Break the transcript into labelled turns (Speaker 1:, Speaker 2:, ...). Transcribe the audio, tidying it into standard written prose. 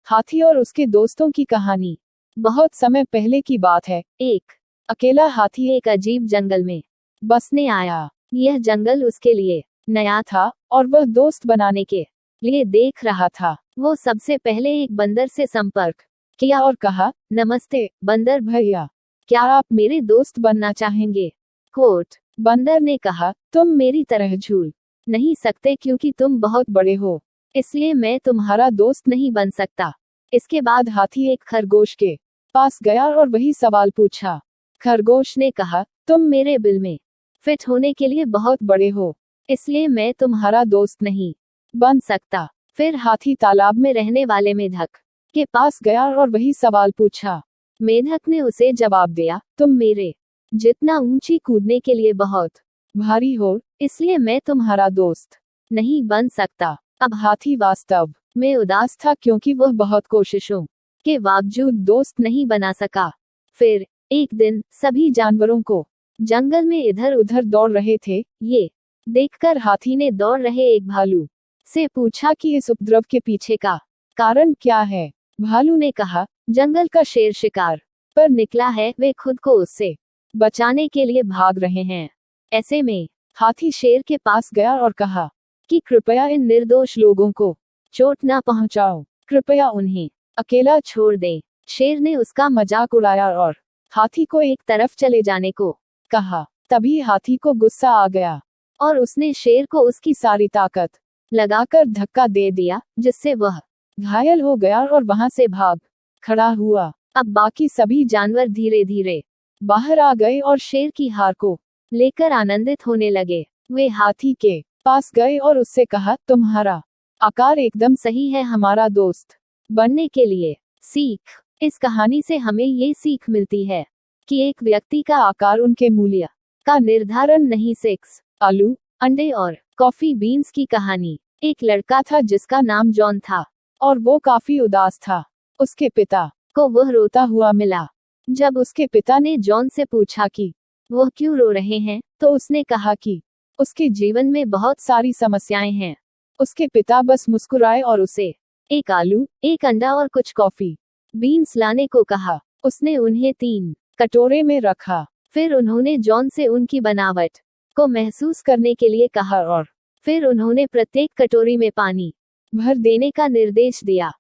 Speaker 1: हाथी और उसके दोस्तों की कहानी। बहुत समय पहले की बात है। एक अकेला हाथी एक अजीब जंगल में बसने आया। यह जंगल उसके लिए नया था और वह दोस्त बनाने के लिए देख रहा था। वो सबसे पहले एक बंदर से संपर्क किया और कहा, नमस्ते बंदर भैया, क्या आप मेरे दोस्त बनना चाहेंगे? कोट बंदर ने कहा, तुम मेरी तरह झूल नहीं सकते क्योंकि तुम बहुत बड़े हो, इसलिए मैं तुम्हारा दोस्त नहीं बन सकता। इसके बाद हाथी एक खरगोश के पास गया और वही सवाल पूछा। खरगोश ने कहा, तुम मेरे बिल में फिट होने के लिए बहुत बड़े हो, इसलिए मैं तुम्हारा दोस्त नहीं बन सकता। फिर हाथी तालाब में रहने वाले मेढक के पास गया और वही सवाल पूछा। मेढक ने उसे जवाब दिया, तुम मेरे जितना ऊंची कूदने के लिए बहुत भारी हो, इसलिए मैं तुम्हारा दोस्त नहीं बन सकता। अब हाथी वास्तव में उदास था क्योंकि वह बहुत कोशिशों के बावजूद दोस्त नहीं बना सका। फिर एक दिन सभी जानवरों को जंगल में इधर उधर दौड़ रहे थे। ये देखकर हाथी ने दौड़ रहे एक भालू से पूछा कि इस उपद्रव के पीछे का कारण क्या है। भालू ने कहा, जंगल का शेर शिकार पर निकला है, वे खुद को उससे बचाने के लिए भाग रहे हैं। ऐसे में हाथी शेर के पास गया और कहा कि कृपया इन निर्दोष लोगों को चोट ना पहुंचाओ, कृपया उन्हें अकेला छोड़ दें। शेर ने उसका मजाक उड़ाया और हाथी को एक तरफ चले जाने को कहा। तभी हाथी को गुस्सा आ गया और उसने शेर को उसकी सारी ताकत लगाकर धक्का दे दिया, जिससे वह घायल हो गया और वहां से भाग खड़ा हुआ। अब बाकी सभी जानवर धीरे धीरे बाहर आ गए और शेर की हार को लेकर आनंदित होने लगे। वे हाथी के पास गए और उससे कहा, तुम्हारा आकार एकदम सही है हमारा दोस्त बनने के लिए। सीख, इस कहानी से हमें ये सीख मिलती है कि एक व्यक्ति का आकार उनके मूल्य का निर्धारण नहीं। सेक्स, आलू, अंडे और कॉफी बीन्स की कहानी। एक लड़का था जिसका नाम जॉन था और वो काफी उदास था। उसके पिता को वह रोता हुआ मिला। जब उसके पिता ने जॉन से पूछा कि वह क्यों रो रहे हैं, तो उसने कहा कि उसके जीवन में बहुत सारी समस्याएं हैं। उसके पिता बस मुस्कुराए और उसे एक आलू, एक अंडा और कुछ कॉफी बीन्स लाने को कहा। उसने उन्हें 3 कटोरे में रखा। फिर उन्होंने जॉन से उनकी बनावट को महसूस करने के लिए कहा और फिर उन्होंने प्रत्येक कटोरी में पानी भर देने का निर्देश दिया।